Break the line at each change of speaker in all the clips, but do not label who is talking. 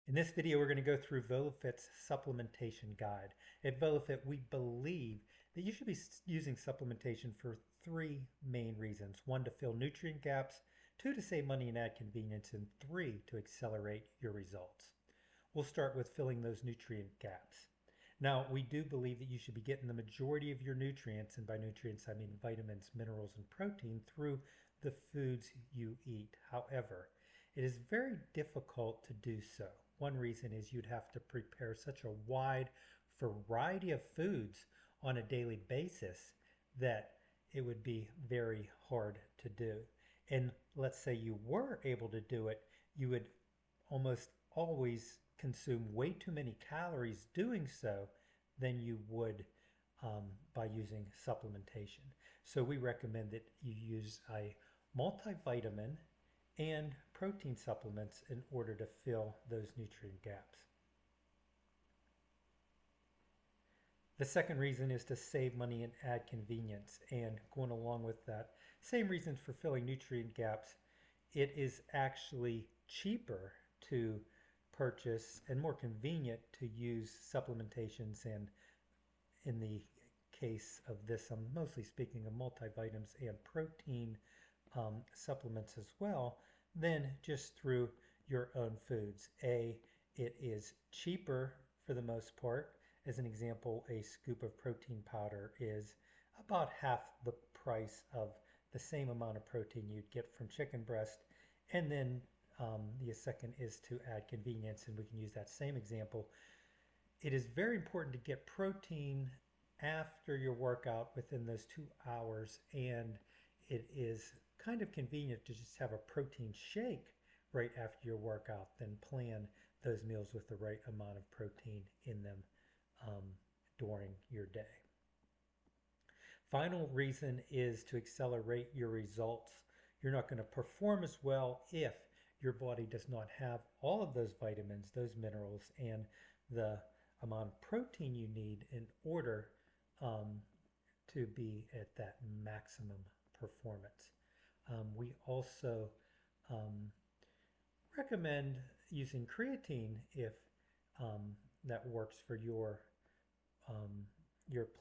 In this video, we're going to go through VoloFit's supplementation guide. At VoloFit, we believe that you should be using supplementation for three main reasons. One, to fill nutrient gaps, two, to save money and add convenience, and three, to accelerate your results. We'll start with filling those nutrient gaps. Now, we do believe that you should be getting the majority of your nutrients, and by nutrients I mean vitamins, minerals, and protein, through the foods you eat. However, it is very difficult to do so. One reason is you'd have to prepare such a wide variety of foods on a daily basis that it would be very hard to do. And let's say you were able to do it, you would almost always consume way too many calories doing so than you would by using supplementation. So we recommend that you use a multivitamin and protein supplements in order to fill those nutrient gaps. The second reason is to save money and add convenience. And going along with that, same reasons for filling nutrient gaps, it is actually cheaper to purchase and more convenient to use supplementations, and in the case of this, I'm mostly speaking of multivitamins and protein supplements as well, than just through your own foods. It is cheaper for the most part. As an example, a scoop of protein powder is about half the price of the same amount of protein you'd get from chicken breast. And then the second is to add convenience, and we can use that same example. It is very important to get protein after your workout within those 2 hours, and it is kind of convenient to just have a protein shake right after your workout, then plan those meals with the right amount of protein in them during your day. Final reason is to accelerate your results. You're not going to perform as well if your body does not have all of those vitamins, those minerals, and the amount of protein you need in order to be at that maximum performance. We also recommend using creatine if that works for your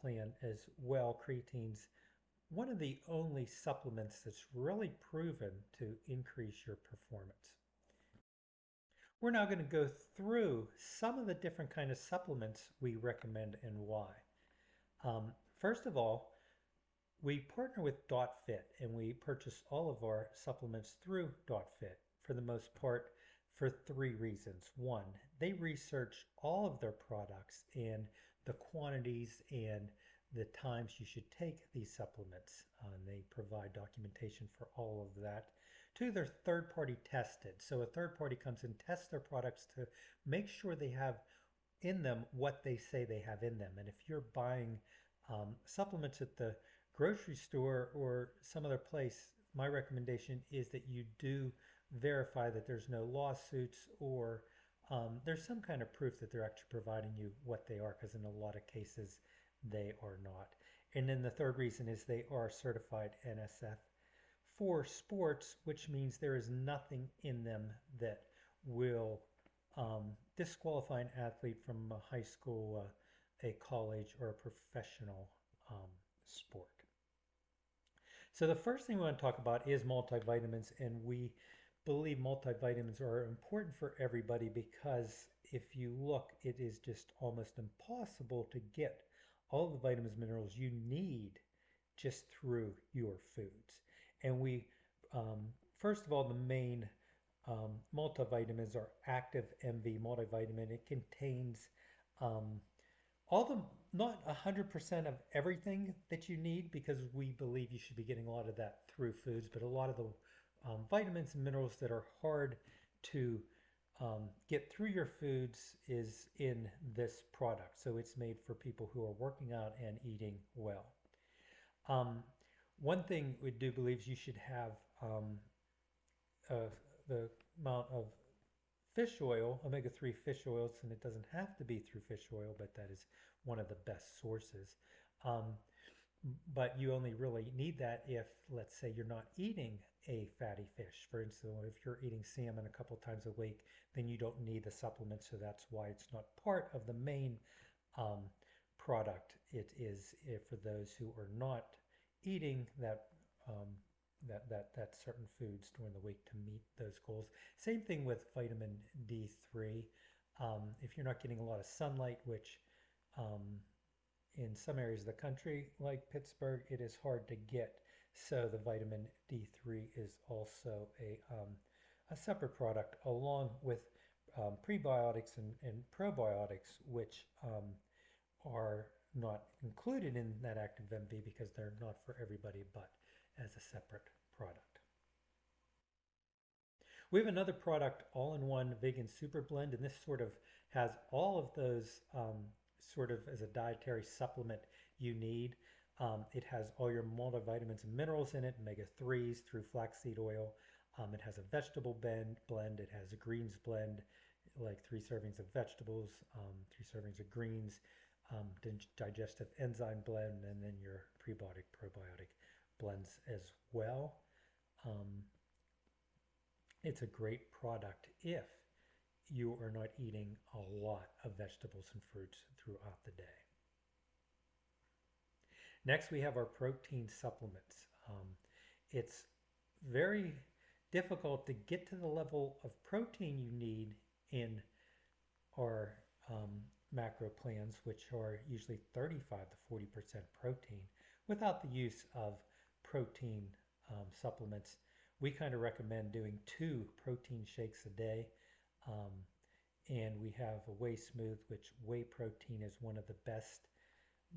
plan as well. Creatine's one of the only supplements that's really proven to increase your performance. We're now going to go through some of the different kind of supplements we recommend and why. First of all, we partner with .fit, and we purchase all of our supplements through .fit for the most part for three reasons. One, they research all of their products and the quantities and the times you should take these supplements. And they provide documentation for all of that. Two, they're third-party tested. So a third party comes and tests their products to make sure they have in them what they say they have in them. And if you're buying supplements at the grocery store or some other place, my recommendation is that you do verify that there's no lawsuits or there's some kind of proof that they're actually providing you what they are, because in a lot of cases they are not. And then the third reason is they are certified NSF for sports, which means there is nothing in them that will disqualify an athlete from a high school, a college, or a professional sport. So the first thing we want to talk about is multivitamins, and we believe multivitamins are important for everybody because if you look, it is just almost impossible to get all the vitamins, minerals you need just through your foods. And we, first of all, the main multivitamins are Active MV multivitamin. It contains not 100% of everything that you need, because we believe you should be getting a lot of that through foods, but a lot of the vitamins and minerals that are hard to get through your foods is in this product. So it's made for people who are working out and eating well. One thing we do believe is you should have the amount of fish oil, omega-3 fish oils, and it doesn't have to be through fish oil, but that is one of the best sources. But you only really need that if, let's say, you're not eating a fatty fish. For instance, if you're eating salmon a couple times a week, then you don't need the supplement, so that's why it's not part of the main um, product. It is for those who are not eating um, that certain foods during the week to meet those goals. Same thing with vitamin D3. If you're not getting a lot of sunlight, which um, in some areas of the country, like Pittsburgh, it is hard to get. So the vitamin D3 is also a separate product along with prebiotics and probiotics, which are not included in that active MV because they're not for everybody, but as a separate product. We have another product, all-in-one vegan super blend, and this sort of has all of those sort of as a dietary supplement you need. It has all your multivitamins and minerals in it, omega-3s through flaxseed oil. It has a vegetable blend. It has a greens blend, like 3 servings of vegetables, 3 servings of greens, digestive enzyme blend, and then your prebiotic, probiotic blends as well. Um, it's a great product if you are not eating a lot of vegetables and fruits throughout the day. Next, we have our protein supplements. It's very difficult to get to the level of protein you need in our macro plans, which are usually 35 to 40% protein, without the use of protein supplements. We kind of recommend doing 2 protein shakes a day. Um, and we have a Whey Smooth, which whey protein is one of the best,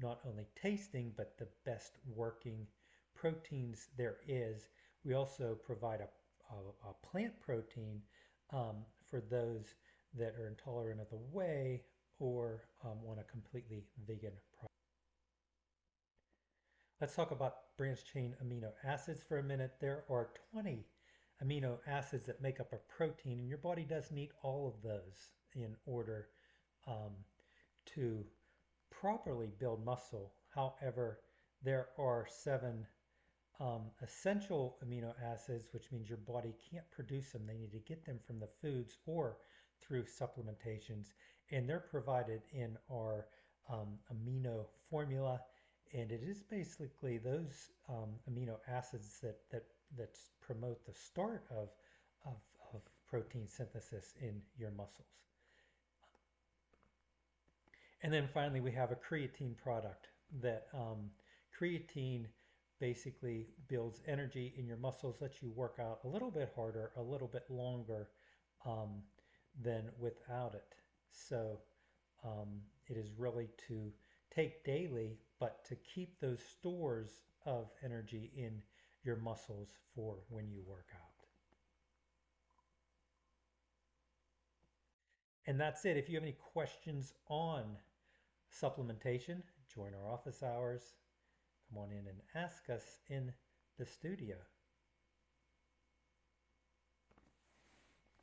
not only tasting, but the best working proteins there is. We also provide a plant protein for those that are intolerant of the whey or want a completely vegan product. Let's talk about branched chain amino acids for a minute. There are 20 amino acids that make up a protein, and your body does need all of those in order um, to properly build muscle. However, there are 7 essential amino acids, which means your body can't produce them. They need to get them from the foods or through supplementations, and they're provided in our amino formula. And it is basically those amino acids that promote the start of, of protein synthesis in your muscles. And then finally, we have a creatine product that creatine basically builds energy in your muscles, lets you work out a little bit harder, a little bit longer um, than without it. So it is really to take daily, but to keep those stores of energy in your muscles for when you work out. And that's it. If you have any questions on supplementation, join our office hours. Come on in and ask us in the studio.